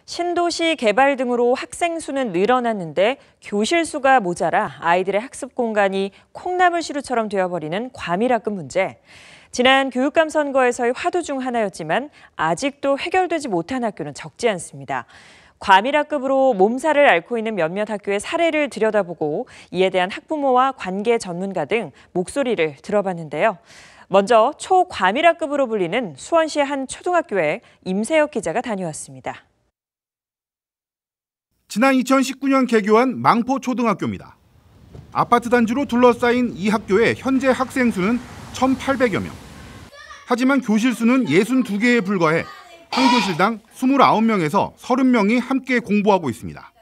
신도시 개발 등으로 학생 수는 늘어났는데 교실 수가 모자라 아이들의 학습 공간이 콩나물 시루처럼 되어버리는 과밀학급 문제. 지난 교육감 선거에서의 화두 중 하나였지만 아직도 해결되지 못한 학교는 적지 않습니다. 과밀학급으로 몸살을 앓고 있는 몇몇 학교의 사례를 들여다보고 이에 대한 학부모와 관계 전문가 등 목소리를 들어봤는데요. 먼저 초과밀학급으로 불리는 수원시의 한 초등학교에 임세혁 기자가 다녀왔습니다. 지난 2019년 개교한 망포초등학교입니다. 아파트 단지로 둘러싸인 이 학교의 현재 학생 수는 1,800여 명. 하지만 교실 수는 62개에 불과해 한 교실당 29명에서 30명이 함께 공부하고 있습니다.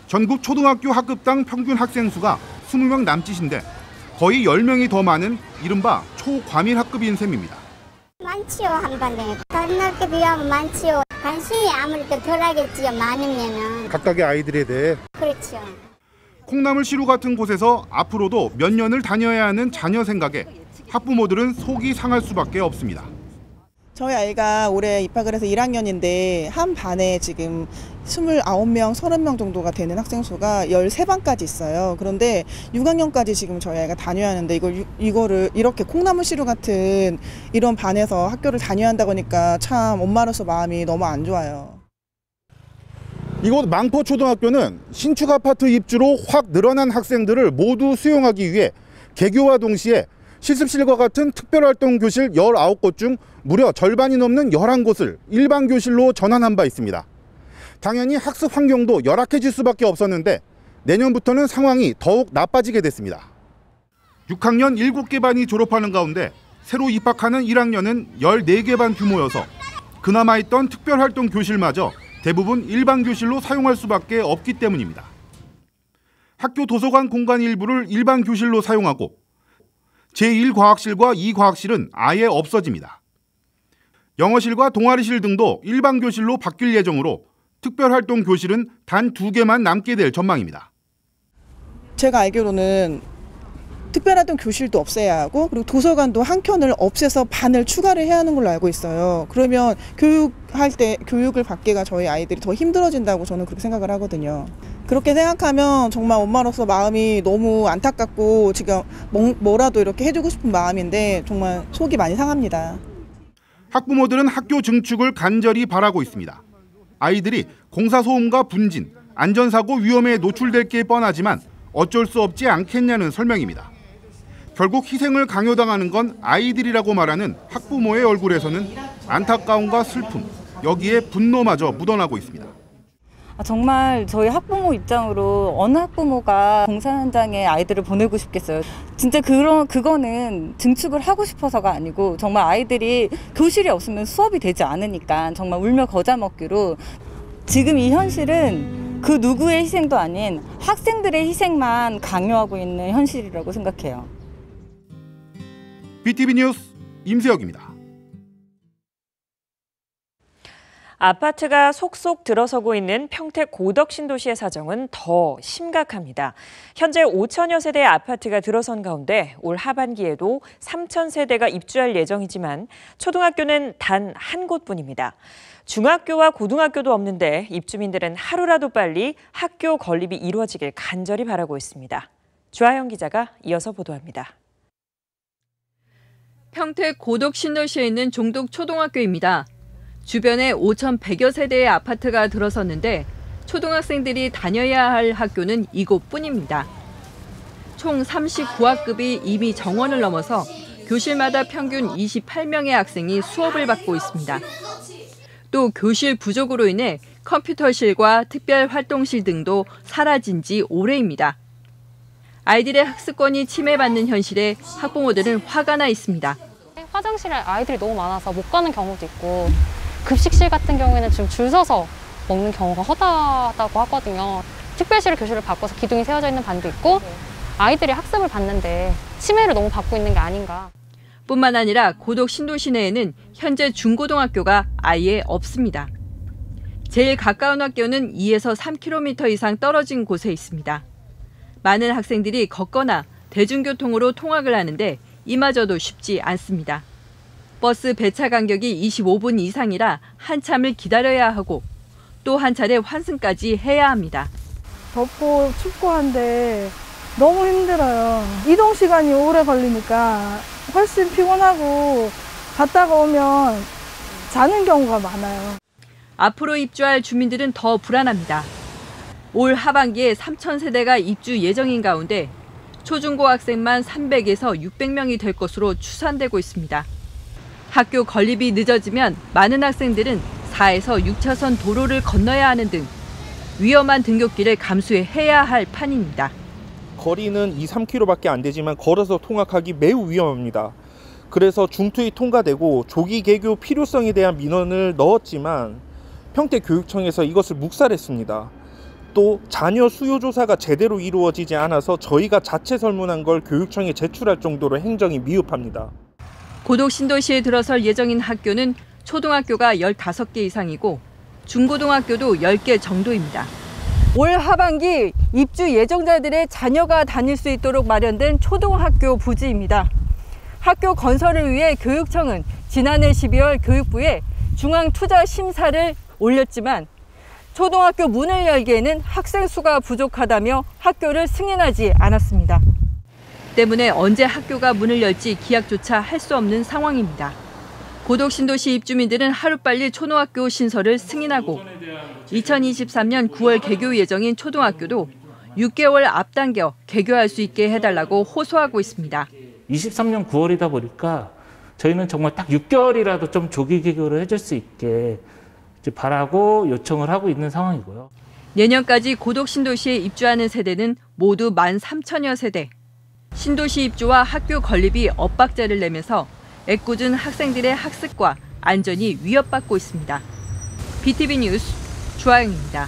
전국 초등학교 학급당 평균 학생 수가 20명 남짓인데 거의 10명이 더 많은 이른바 초과밀 학급인 셈입니다. 많지요, 한 반에. 다른 학교 비하면 많지요. 관심이 아무래도 덜하겠지요, 많으면은. 각각의 아이들에 대해. 그렇죠. 콩나물 시루 같은 곳에서 앞으로도 몇 년을 다녀야 하는 자녀 생각에 학부모들은 속이 상할 수밖에 없습니다. 저희 아이가 올해 입학을 해서 1학년인데 한 반에 지금 29명, 30명 정도가 되는 학생 수가 13반까지 있어요. 그런데 6학년까지 지금 저희 아이가 다녀야 하는데 이거를 이렇게 콩나물 시루 같은 이런 반에서 학교를 다녀야 한다고 하니까 참 엄마로서 마음이 너무 안 좋아요. 이곳 망포초등학교는 신축 아파트 입주로 확 늘어난 학생들을 모두 수용하기 위해 개교와 동시에 실습실과 같은 특별활동 교실 19곳 중 무려 절반이 넘는 11곳을 일반 교실로 전환한 바 있습니다. 당연히 학습 환경도 열악해질 수밖에 없었는데 내년부터는 상황이 더욱 나빠지게 됐습니다. 6학년 7개 반이 졸업하는 가운데 새로 입학하는 1학년은 14개 반 규모여서 그나마 있던 특별활동 교실마저 대부분 일반 교실로 사용할 수밖에 없기 때문입니다. 학교 도서관 공간 일부를 일반 교실로 사용하고 제1과학실과 2과학실은 아예 없어집니다. 영어실과 동아리실 등도 일반 교실로 바뀔 예정으로 특별활동 교실은 단 2개만 남게 될 전망입니다. 제가 알기로는 특별활동 교실도 없애야 하고 그리고 도서관도 한 켠을 없애서 반을 추가를 해야 하는 걸로 알고 있어요. 그러면 교육을 받기가 저희 아이들이 더 힘들어진다고 저는 그렇게 생각을 하거든요. 그렇게 생각하면 정말 엄마로서 마음이 너무 안타깝고 지금 뭐라도 이렇게 해주고 싶은 마음인데 정말 속이 많이 상합니다. 학부모들은 학교 증축을 간절히 바라고 있습니다. 아이들이 공사소음과 분진, 안전사고 위험에 노출될 게 뻔하지만 어쩔 수 없지 않겠냐는 설명입니다. 결국 희생을 강요당하는 건 아이들이라고 말하는 학부모의 얼굴에서는 안타까움과 슬픔, 여기에 분노마저 묻어나고 있습니다. 정말 저희 학부모 입장으로 어느 학부모가 공사 현장에 아이들을 보내고 싶겠어요. 진짜 그거는 증축을 하고 싶어서가 아니고 정말 아이들이 교실이 없으면 수업이 되지 않으니까 정말 울며 겨자 먹기로 지금 이 현실은 그 누구의 희생도 아닌 학생들의 희생만 강요하고 있는 현실이라고 생각해요. BTV 뉴스 임세혁입니다. 아파트가 속속 들어서고 있는 평택 고덕 신도시의 사정은 더 심각합니다. 현재 5천여 세대의 아파트가 들어선 가운데 올 하반기에도 3천 세대가 입주할 예정이지만 초등학교는 단 한 곳뿐입니다. 중학교와 고등학교도 없는데 입주민들은 하루라도 빨리 학교 건립이 이루어지길 간절히 바라고 있습니다. 주하영 기자가 이어서 보도합니다. 평택 고덕 신도시에 있는 종덕 초등학교입니다. 주변에 5,100여 세대의 아파트가 들어섰는데 초등학생들이 다녀야 할 학교는 이곳뿐입니다. 총 39학급이 이미 정원을 넘어서 교실마다 평균 28명의 학생이 수업을 받고 있습니다. 또 교실 부족으로 인해 컴퓨터실과 특별활동실 등도 사라진 지 오래입니다. 아이들의 학습권이 침해받는 현실에 학부모들은 화가 나 있습니다. 화장실에 아이들이 너무 많아서 못 가는 경우도 있고 급식실 같은 경우에는 지금 줄 서서 먹는 경우가 허다하다고 하거든요. 특별실 교실을 바꿔서 기둥이 세워져 있는 반도 있고 아이들이 학습을 받는데 침해를 너무 받고 있는 게 아닌가. 뿐만 아니라 고덕 신도시 내에는 현재 중고등학교가 아예 없습니다. 제일 가까운 학교는 2에서 3km 이상 떨어진 곳에 있습니다. 많은 학생들이 걷거나 대중교통으로 통학을 하는데 이마저도 쉽지 않습니다. 버스 배차 간격이 25분 이상이라 한참을 기다려야 하고 또 한 차례 환승까지 해야 합니다. 덥고 춥고 한데 너무 힘들어요. 이동 시간이 오래 걸리니까 훨씬 피곤하고 갔다가 오면 자는 경우가 많아요. 앞으로 입주할 주민들은 더 불안합니다. 올 하반기에 3,000세대가 입주 예정인 가운데 초중고 학생만 300에서 600명이 될 것으로 추산되고 있습니다. 학교 건립이 늦어지면 많은 학생들은 4에서 6차선 도로를 건너야 하는 등 위험한 등굣길을 감수해야 할 판입니다. 거리는 2-3km밖에 안 되지만 걸어서 통학하기 매우 위험합니다. 그래서 중투이 통과되고 조기 개교 필요성에 대한 민원을 넣었지만 평택교육청에서 이것을 묵살했습니다. 또 자녀 수요 조사가 제대로 이루어지지 않아서 저희가 자체 설문한 걸 교육청에 제출할 정도로 행정이 미흡합니다. 고독 신도시에 들어설 예정인 학교는 초등학교가 15개 이상이고 중고등학교도 10개 정도입니다. 올 하반기 입주 예정자들의 자녀가 다닐 수 있도록 마련된 초등학교 부지입니다. 학교 건설을 위해 교육청은 지난해 12월 교육부에 중앙투자심사를 올렸지만 초등학교 문을 열기에는 학생 수가 부족하다며 학교를 승인하지 않았습니다. 때문에 언제 학교가 문을 열지 기약조차 할 수 없는 상황입니다. 고독 신도시 입주민들은 하루빨리 초등학교 신설을 승인하고 2023년 9월 개교 예정인 초등학교도 6개월 앞당겨 개교할 수 있게 해달라고 호소하고 있습니다. 23년 9월이다 보니까 저희는 정말 딱 6개월이라도 좀 조기 개교를 해줄 수 있게 바라고 요청을 하고 있는 상황이고요. 내년까지 고독 신도시에 입주하는 세대는 모두 13,000여 세대. 신도시 입주와 학교 건립이 엇박자를 내면서 애꿎은 학생들의 학습과 안전이 위협받고 있습니다. BTV 뉴스 주하영입니다.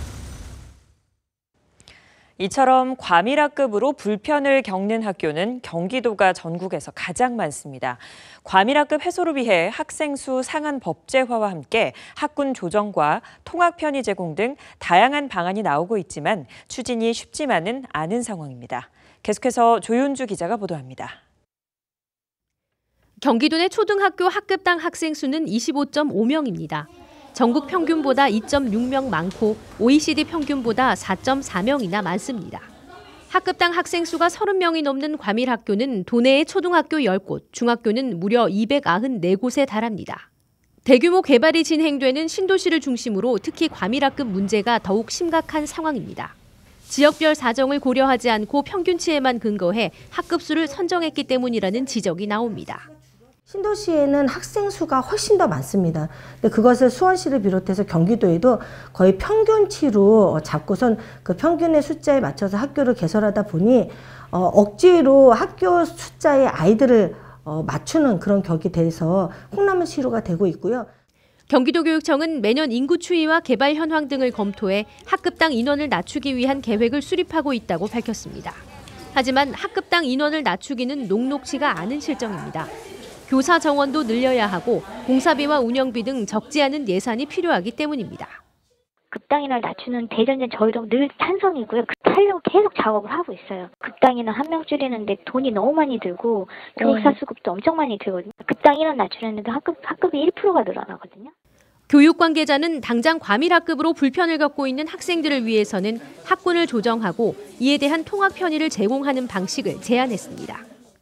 이처럼 과밀학급으로 불편을 겪는 학교는 경기도가 전국에서 가장 많습니다. 과밀학급 해소를 위해 학생 수 상한 법제화와 함께 학군 조정과 통학 편의 제공 등 다양한 방안이 나오고 있지만 추진이 쉽지만은 않은 상황입니다. 계속해서 조윤주 기자가 보도합니다. 경기도 내 초등학교 학급당 학생 수는 25.5명입니다. 전국 평균보다 2.6명 많고 OECD 평균보다 4.4명이나 많습니다. 학급당 학생 수가 30명이 넘는 과밀학교는 도내의 초등학교 10곳, 중학교는 무려 294곳에 달합니다. 대규모 개발이 진행되는 신도시를 중심으로 특히 과밀학급 문제가 더욱 심각한 상황입니다. 지역별 사정을 고려하지 않고 평균치에만 근거해 학급수를 선정했기 때문이라는 지적이 나옵니다. 신도시에는 학생 수가 훨씬 더 많습니다. 근데 그것을 수원시를 비롯해서 경기도에도 거의 평균치로 잡고선 그 평균의 숫자에 맞춰서 학교를 개설하다 보니 억지로 학교 숫자의 아이들을 맞추는 그런 격이 돼서 콩나물시루가 되고 있고요. 경기도교육청은 매년 인구 추이와 개발 현황 등을 검토해 학급당 인원을 낮추기 위한 계획을 수립하고 있다고 밝혔습니다. 하지만 학급당 인원을 낮추기는 녹록치가 않은 실정입니다. 교사 정원도 늘려야 하고 공사비와 운영비 등 적지 않은 예산이 필요하기 때문입니다. 급당인을 낮추는 대전제 저희도 늘 찬성이고요. 하려고 계속 작업을 하고 있어요. 급당인은 한 명 줄이는데 돈이 너무 많이 들고 교육사 수급도 엄청 많이 들거든요. 급당 인원 낮추려는데 학급이 1%가 늘어나거든요. 교육 관계자는 당장 과밀학급으로 불편을 겪고 있는 학생들을 위해서는 학군을 조정하고 이에 대한 통학 편의를 제공하는 방식을 제안했습니다.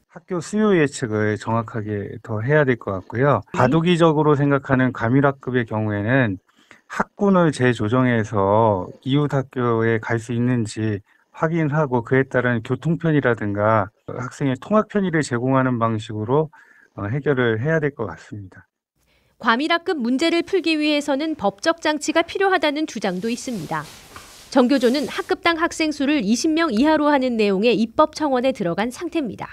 학교 수요 예측을 정확하게 더 해야 될 것 같고요. 과도기적으로 생각하는 과밀학급의 경우에는 학군을 재조정해서 이웃 학교에 갈 수 있는지 확인하고 그에 따른 교통편이라든가 학생의 통학 편의를 제공하는 방식으로 해결을 해야 될 것 같습니다. 과밀학급 문제를 풀기 위해서는 법적 장치가 필요하다는 주장도 있습니다. 정교조는 학급당 학생 수를 20명 이하로 하는 내용의 입법 청원에 들어간 상태입니다.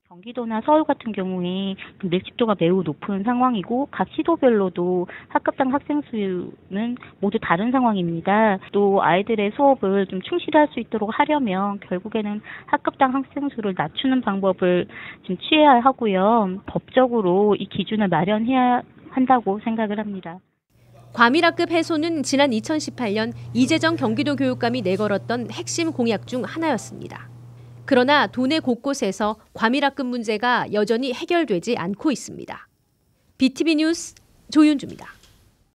경기도나 서울 같은 경우에 밀집도가 매우 높은 상황이고 각 시도별로도 학급당 학생 수는 모두 다른 상황입니다. 또 아이들의 수업을 좀 충실할 수 있도록 하려면 결국에는 학급당 학생 수를 낮추는 방법을 좀 취해야 하고요. 법적으로 이 기준을 마련해야 한다고 생각을 합니다. 과밀학급 해소는 지난 2018년 이재정 경기도 교육감이 내걸었던 핵심 공약 중 하나였습니다. 그러나 도내 곳곳에서 과밀학급 문제가 여전히 해결되지 않고 있습니다. BTV 뉴스 조윤주입니다.